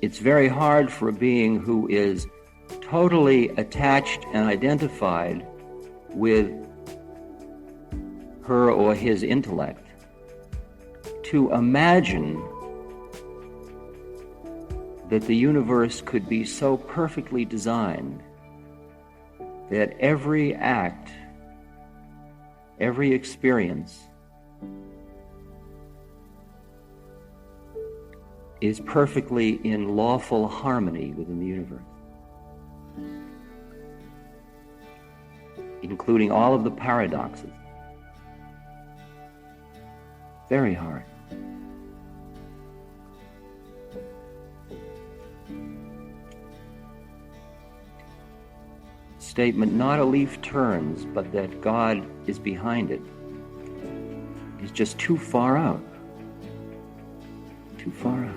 it's very hard for a being who is totally attached and identified with her or his intellect to imagine that the universe could be so perfectly designed that every act, every experience is perfectly in lawful harmony within the universe, including all of the paradoxes. Very hard. Statement, not a leaf turns, but that God is behind it, is just too far out. Too far out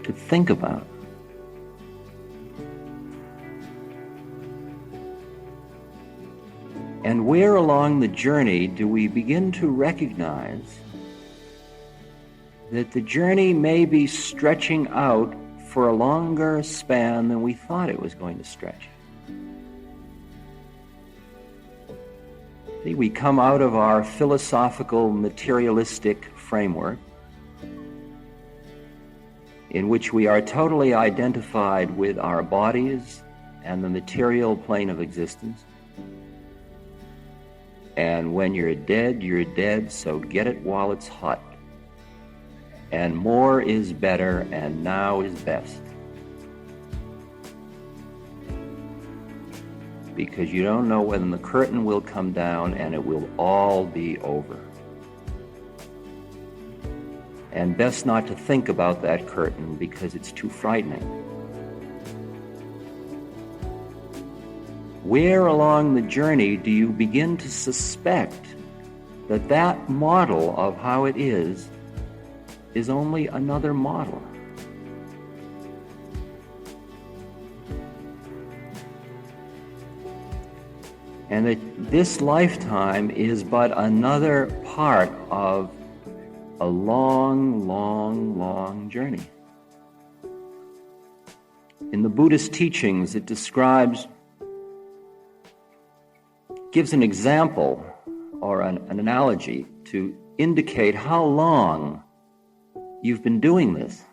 to think about. And where along the journey do we begin to recognize that the journey may be stretching out for a longer span than we thought it was going to stretch? See, we come out of our philosophical, materialistic framework in which we are totally identified with our bodies and the material plane of existence. And when you're dead, so get it while it's hot. And more is better, and now is best. Because you don't know when the curtain will come down and it will all be over. And best not to think about that curtain because it's too frightening. Where along the journey do you begin to suspect that that model of how it is only another model? And that this lifetime is but another part of a long, long, long journey. In the Buddhist teachings, it gives an example or an analogy to indicate how long you've been doing this.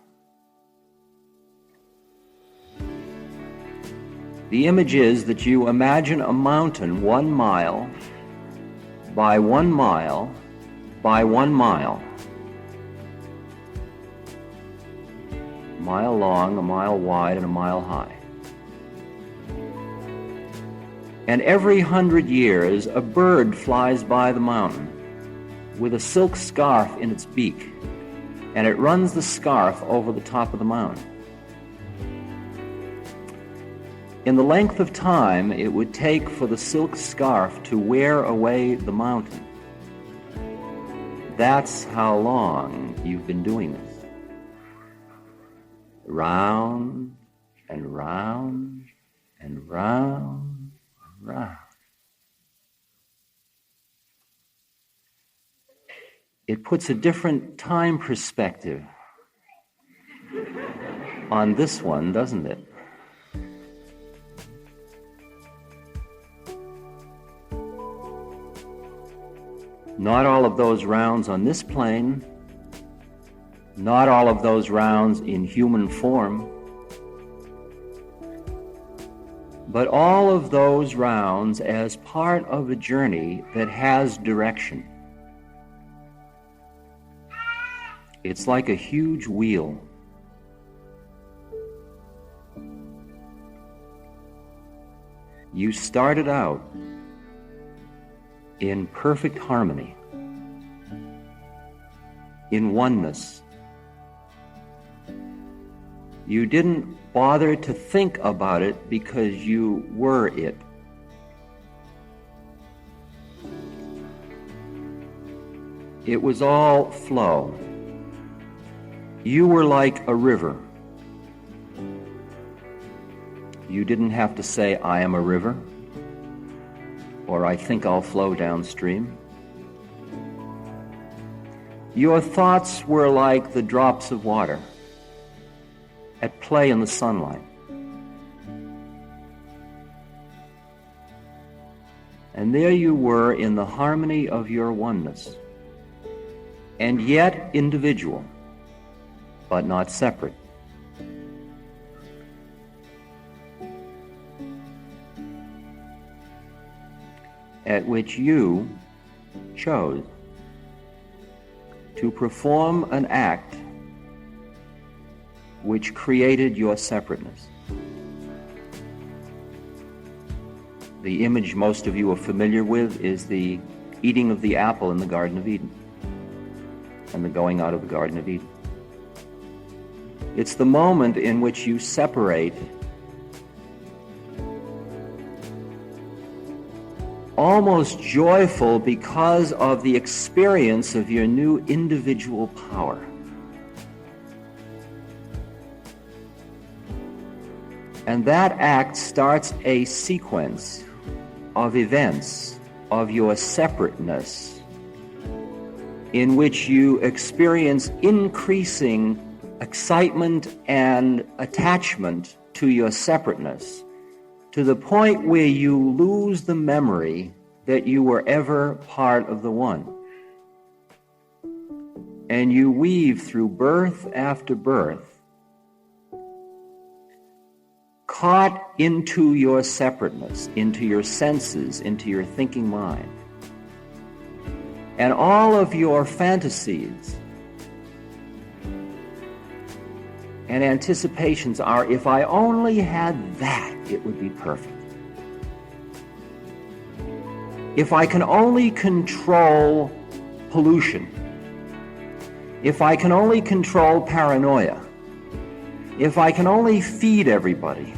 The image is that you imagine a mountain 1 mile by 1 mile by 1 mile. A mile long, a mile wide, and a mile high. And every 100 years, a bird flies by the mountain with a silk scarf in its beak, and it runs the scarf over the top of the mountain. In the length of time it would take for the silk scarf to wear away the mountain, that's how long you've been doing this. Round and round and round and round. It puts a different time perspective on this one, doesn't it? Not all of those rounds on this plane, not all of those rounds in human form, but all of those rounds as part of a journey that has direction. It's like a huge wheel. You started out in perfect harmony, in oneness. You didn't bother to think about it because you were it. It was all flow. You were like a river. You didn't have to say, I am a river, or I think I'll flow downstream. Your thoughts were like the drops of water. at play in the sunlight. And there you were in the harmony of your oneness, and yet individual, but not separate. At which you chose to perform an act which created your separateness. The image most of you are familiar with is the eating of the apple in the Garden of Eden and the going out of the Garden of Eden. It's the moment in which you separate almost joyful because of the experience of your new individual power. And that act starts a sequence of events of your separateness in which you experience increasing excitement and attachment to your separateness, to the point where you lose the memory that you were ever part of the one. And you weave through birth after birth, caught into your separateness, into your senses, into your thinking mind. And all of your fantasies and anticipations are, if I only had that, it would be perfect. If I can only control pollution, if I can only control paranoia, if I can only feed everybody,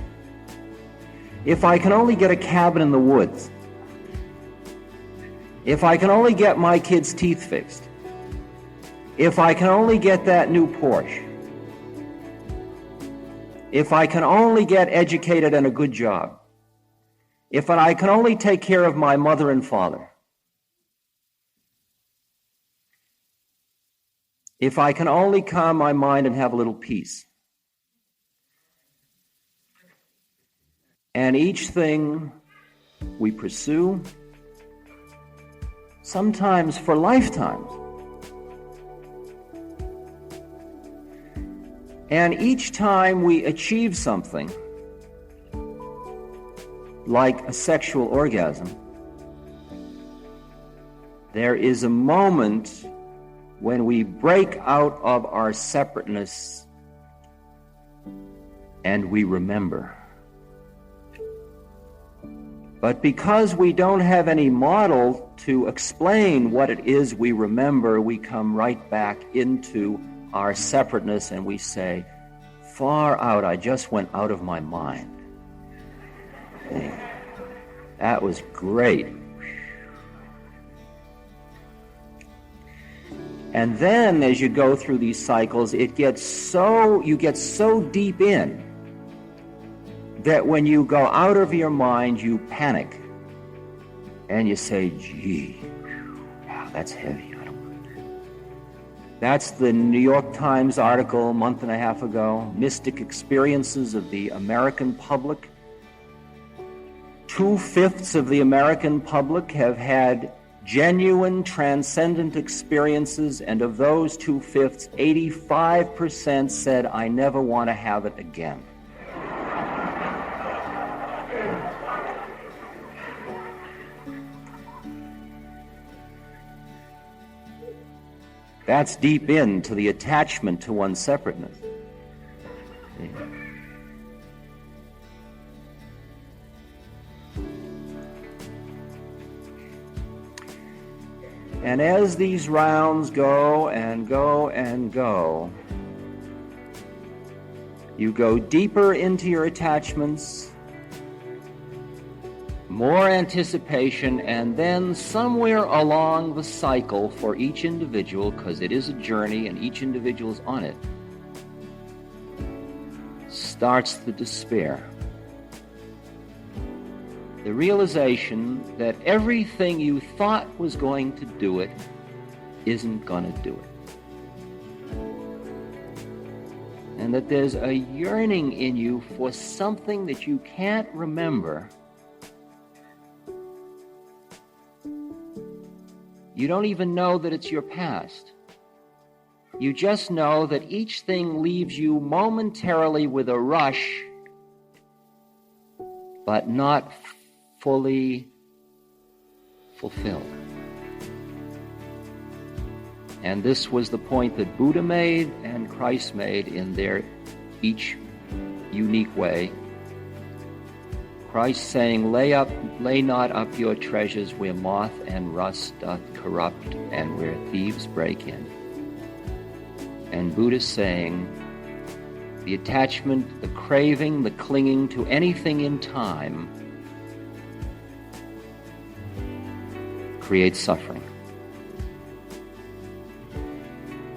if I can only get a cabin in the woods, if I can only get my kids' teeth fixed, if I can only get that new Porsche, if I can only get educated and a good job, if I can only take care of my mother and father, if I can only calm my mind and have a little peace. And each thing we pursue, sometimes for lifetimes, and each time we achieve something, like a sexual orgasm, there is a moment when we break out of our separateness and we remember. But because we don't have any model to explain what it is we remember, we come right back into our separateness and we say, far out, I just went out of my mind. That was great. And then as you go through these cycles, you get so deep in that when you go out of your mind, you panic. And you say, gee, wow, that's heavy. That's the New York Times article a month and a half ago, Mystic Experiences of the American Public. 2/5 of the American public have had genuine transcendent experiences, and of those 2/5, 85% said, I never want to have it again. That's deep into the attachment to one's separateness. And as these rounds go and go and go, you go deeper into your attachments, more anticipation, and then somewhere along the cycle for each individual, because it is a journey and each individual is on it, starts the despair. The realization that everything you thought was going to do it isn't going to do it. and that there's a yearning in you for something that you can't remember. You don't even know that it's your past. You just know that each thing leaves you momentarily with a rush, but not fully fulfilled. And this was the point that Buddha made and Christ made in their each unique way. Christ saying, lay not up your treasures where moth and rust doth corrupt and where thieves break in. And Buddha saying, the attachment, the craving, the clinging to anything in time creates suffering.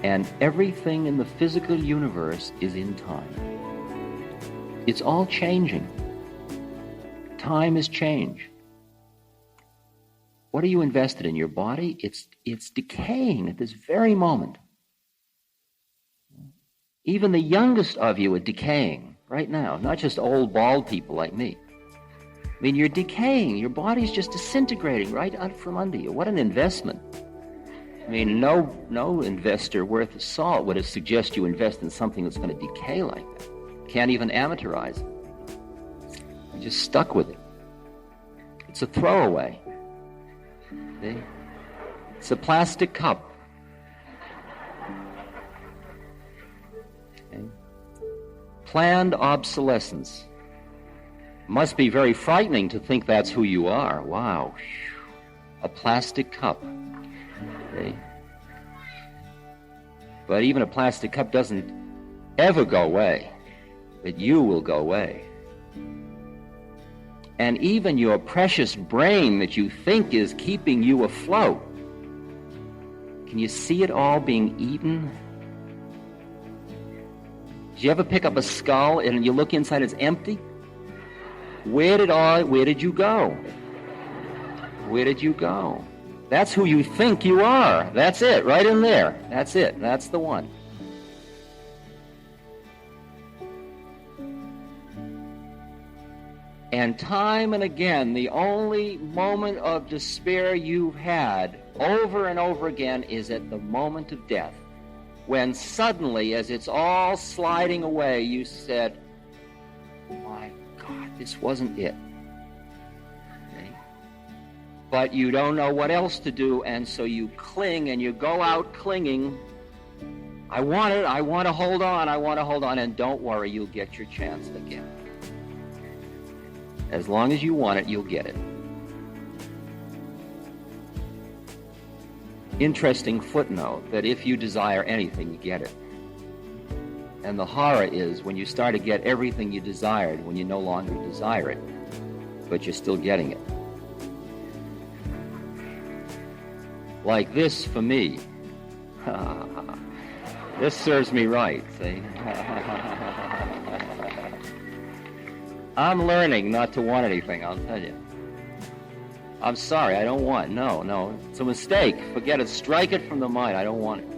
And everything in the physical universe is in time. It's all changing. Time is change. What are you invested in? Your body? It's decaying at this very moment. Even the youngest of you are decaying right now, not just old bald people like me. I mean, you're decaying. Your body's just disintegrating right out from under you. What an investment. I mean, no investor worth of salt would have suggested you invest in something that's going to decay like that. Can't even amateurize it. You're just stuck with it. It's a throwaway. See? It's a plastic cup. Okay? Planned obsolescence. Must be very frightening to think that's who you are. Wow. A plastic cup. Okay? But even a plastic cup doesn't ever go away. But you will go away. And even your precious brain that you think is keeping you afloat, can you see it all being eaten? Did you ever pick up a skull and you look inside, it's empty? Where did you go? Where did you go? That's who you think you are. That's it, right in there. That's it. That's the one. And time and again, the only moment of despair you've had over and over again is at the moment of death, when suddenly, as it's all sliding away, you said, my God, this wasn't it. Okay? But you don't know what else to do, and so you cling, and you go out clinging. I want it, I want to hold on, and don't worry, you'll get your chance again. As long as you want it, you'll get it. Interesting footnote that if you desire anything, you get it. And the horror is when you start to get everything you desired when you no longer desire it, but you're still getting it. Like this for me. This serves me right, see? I'm learning not to want anything, I'll tell you. I'm sorry, I don't want. No. It's a mistake. Forget it. Strike it from the mind. I don't want it.